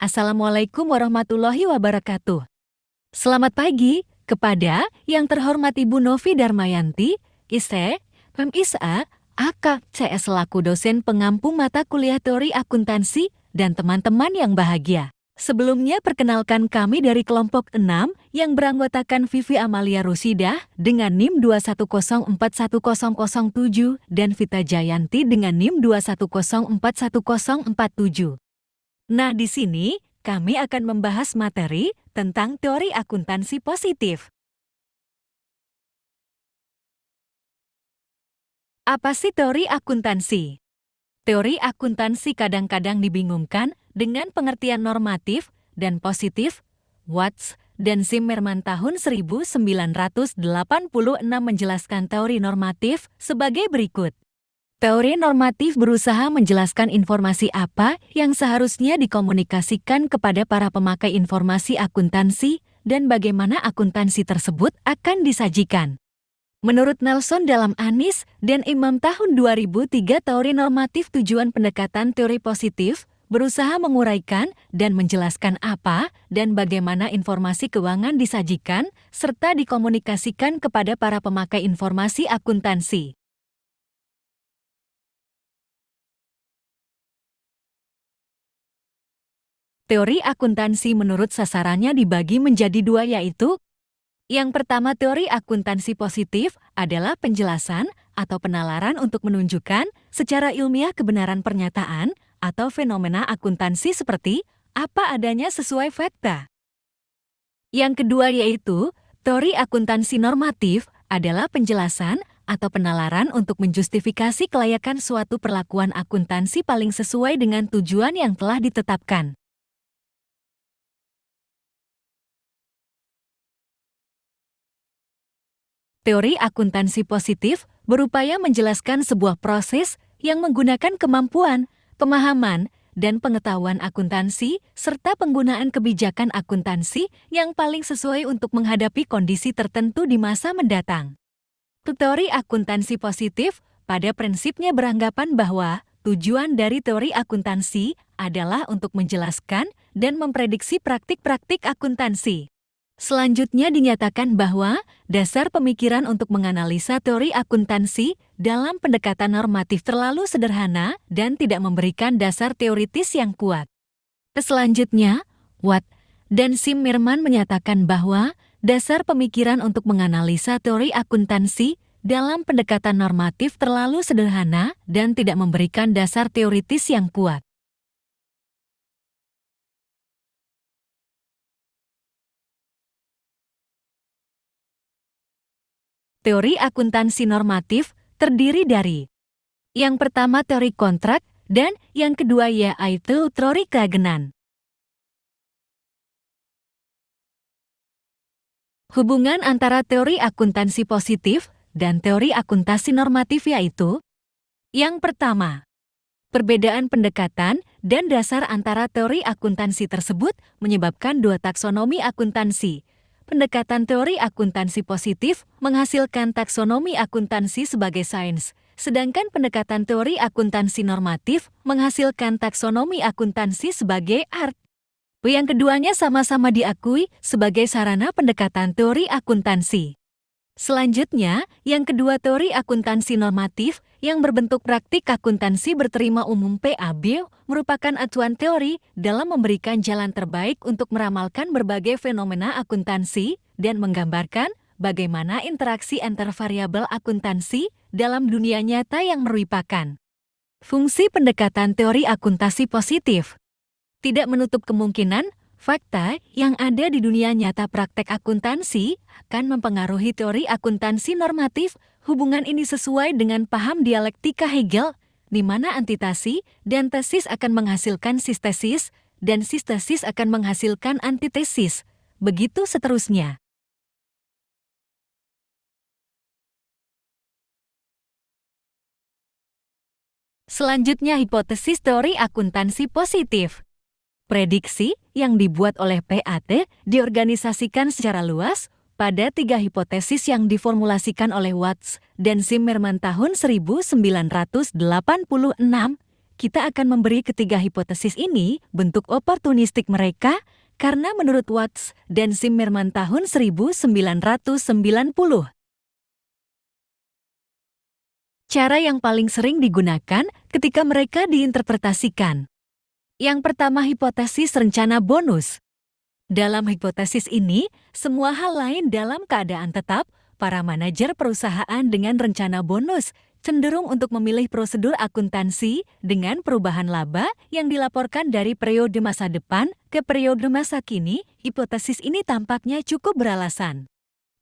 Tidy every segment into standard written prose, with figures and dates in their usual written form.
Assalamualaikum warahmatullahi wabarakatuh. Selamat pagi kepada yang terhormat Ibu Novi Darmayanti, ISE, PEMISA, AK-CS selaku dosen pengampu mata kuliah teori akuntansi, dan teman-teman yang bahagia. Sebelumnya perkenalkan kami dari kelompok 6 yang beranggotakan Vivi Amalia Rusidah dengan NIM 210410007 dan Vita Jayanti dengan NIM 210410047. Nah, di sini kami akan membahas materi tentang teori akuntansi positif. Apa sih teori akuntansi? Teori akuntansi kadang-kadang dibingungkan dengan pengertian normatif dan positif. Watts dan Zimmerman tahun 1986 menjelaskan teori normatif sebagai berikut. Teori normatif berusaha menjelaskan informasi apa yang seharusnya dikomunikasikan kepada para pemakai informasi akuntansi dan bagaimana akuntansi tersebut akan disajikan. Menurut Nelson dalam Anis dan Imam tahun 2003, teori normatif tujuan pendekatan teori positif berusaha menguraikan dan menjelaskan apa dan bagaimana informasi keuangan disajikan serta dikomunikasikan kepada para pemakai informasi akuntansi. Teori akuntansi menurut sasarannya dibagi menjadi dua, yaitu yang pertama, teori akuntansi positif adalah penjelasan atau penalaran untuk menunjukkan secara ilmiah kebenaran pernyataan atau fenomena akuntansi seperti apa adanya sesuai fakta. Yang kedua yaitu teori akuntansi normatif adalah penjelasan atau penalaran untuk menjustifikasi kelayakan suatu perlakuan akuntansi paling sesuai dengan tujuan yang telah ditetapkan. Teori akuntansi positif berupaya menjelaskan sebuah proses yang menggunakan kemampuan, pemahaman, dan pengetahuan akuntansi serta penggunaan kebijakan akuntansi yang paling sesuai untuk menghadapi kondisi tertentu di masa mendatang. Teori akuntansi positif pada prinsipnya beranggapan bahwa tujuan dari teori akuntansi adalah untuk menjelaskan dan memprediksi praktik-praktik akuntansi. Selanjutnya dinyatakan bahwa dasar pemikiran untuk menganalisa teori akuntansi dalam pendekatan normatif terlalu sederhana dan tidak memberikan dasar teoritis yang kuat. Selanjutnya, Watt dan Zimmerman menyatakan bahwa dasar pemikiran untuk menganalisa teori akuntansi dalam pendekatan normatif terlalu sederhana dan tidak memberikan dasar teoritis yang kuat. Teori akuntansi normatif terdiri dari yang pertama teori kontrak dan yang kedua yaitu teori keagenan. Hubungan antara teori akuntansi positif dan teori akuntansi normatif yaitu yang pertama, perbedaan pendekatan dan dasar antara teori akuntansi tersebut menyebabkan dua taksonomi akuntansi. Pendekatan teori akuntansi positif menghasilkan taksonomi akuntansi sebagai sains, sedangkan pendekatan teori akuntansi normatif menghasilkan taksonomi akuntansi sebagai art. Yang keduanya sama-sama diakui sebagai sarana pendekatan teori akuntansi. Selanjutnya, yang kedua teori akuntansi normatif yang berbentuk praktik akuntansi berterima umum PAB merupakan acuan teori dalam memberikan jalan terbaik untuk meramalkan berbagai fenomena akuntansi dan menggambarkan bagaimana interaksi antar variabel akuntansi dalam dunia nyata yang merupakan fungsi pendekatan teori akuntansi positif. Tidak menutup kemungkinan fakta yang ada di dunia nyata praktek akuntansi akan mempengaruhi teori akuntansi normatif. Hubungan ini sesuai dengan paham dialektika Hegel, di mana antitesi dan tesis akan menghasilkan sistesis, dan sistesis akan menghasilkan antitesis. Begitu seterusnya. Selanjutnya, hipotesis teori akuntansi positif. Prediksi yang dibuat oleh PAT diorganisasikan secara luas pada tiga hipotesis yang diformulasikan oleh Watts dan Zimmerman tahun 1986, kita akan memberi ketiga hipotesis ini bentuk oportunistik mereka karena menurut Watts dan Zimmerman tahun 1990. Cara yang paling sering digunakan ketika mereka diinterpretasikan. Yang pertama, hipotesis rencana bonus. Dalam hipotesis ini, semua hal lain dalam keadaan tetap, para manajer perusahaan dengan rencana bonus cenderung untuk memilih prosedur akuntansi dengan perubahan laba yang dilaporkan dari periode masa depan ke periode masa kini. Hipotesis ini tampaknya cukup beralasan.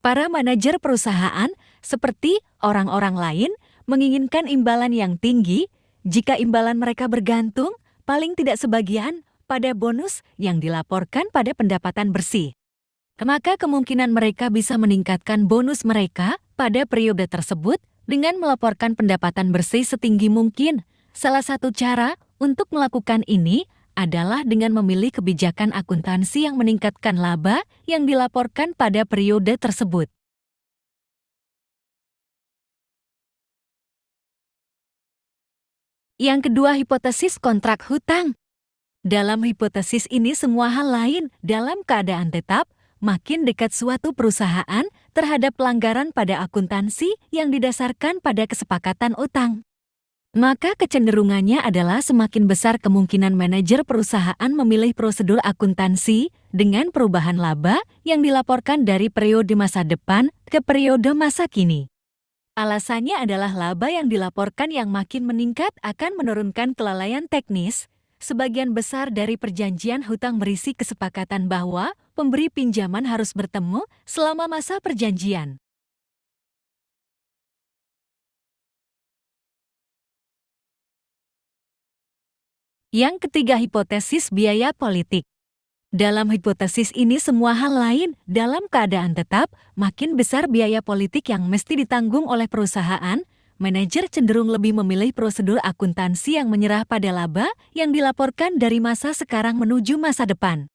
Para manajer perusahaan, seperti orang-orang lain, menginginkan imbalan yang tinggi jika imbalan mereka bergantung, paling tidak sebagian, pada bonus yang dilaporkan pada pendapatan bersih. Maka kemungkinan mereka bisa meningkatkan bonus mereka pada periode tersebut dengan melaporkan pendapatan bersih setinggi mungkin. Salah satu cara untuk melakukan ini adalah dengan memilih kebijakan akuntansi yang meningkatkan laba yang dilaporkan pada periode tersebut. Yang kedua, hipotesis kontrak hutang. Dalam hipotesis ini, semua hal lain dalam keadaan tetap, makin dekat suatu perusahaan terhadap pelanggaran pada akuntansi yang didasarkan pada kesepakatan utang. Maka kecenderungannya adalah semakin besar kemungkinan manajer perusahaan memilih prosedur akuntansi dengan perubahan laba yang dilaporkan dari periode masa depan ke periode masa kini. Alasannya adalah laba yang dilaporkan yang makin meningkat akan menurunkan kelalaian teknis. Sebagian besar dari perjanjian hutang berisi kesepakatan bahwa pemberi pinjaman harus bertemu selama masa perjanjian. Yang ketiga, hipotesis biaya politik. Dalam hipotesis ini, semua hal lain dalam keadaan tetap, makin besar biaya politik yang mesti ditanggung oleh perusahaan, manajer cenderung lebih memilih prosedur akuntansi yang menyerah pada laba yang dilaporkan dari masa sekarang menuju masa depan.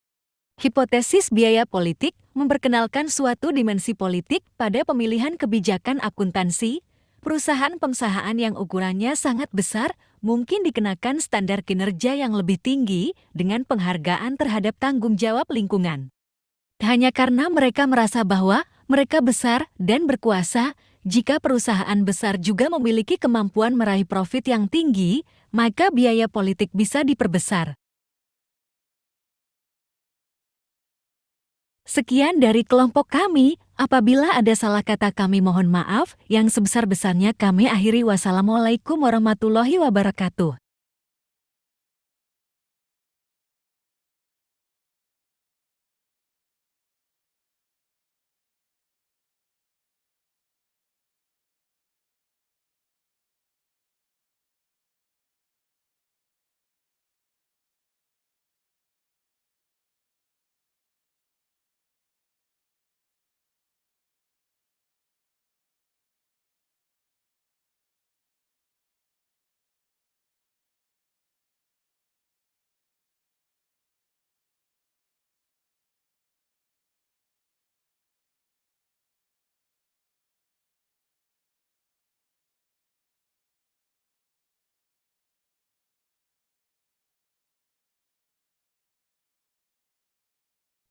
Hipotesis biaya politik memperkenalkan suatu dimensi politik pada pemilihan kebijakan akuntansi. Perusahaan yang ukurannya sangat besar mungkin dikenakan standar kinerja yang lebih tinggi dengan penghargaan terhadap tanggung jawab lingkungan. Hanya karena mereka merasa bahwa mereka besar dan berkuasa. Jika perusahaan besar juga memiliki kemampuan meraih profit yang tinggi, maka biaya politik bisa diperbesar. Sekian dari kelompok kami. Apabila ada salah kata, kami mohon maaf. Yang sebesar-besarnya kami akhiri. Wassalamualaikum warahmatullahi wabarakatuh.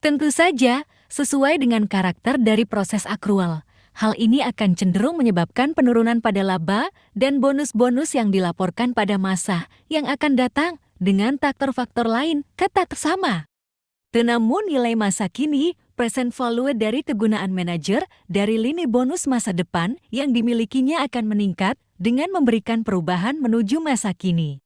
Tentu saja, sesuai dengan karakter dari proses akrual. Hal ini akan cenderung menyebabkan penurunan pada laba dan bonus-bonus yang dilaporkan pada masa yang akan datang dengan faktor-faktor lain ketat sama. Namun nilai masa kini, present value dari kegunaan manajer dari lini bonus masa depan yang dimilikinya akan meningkat dengan memberikan perubahan menuju masa kini.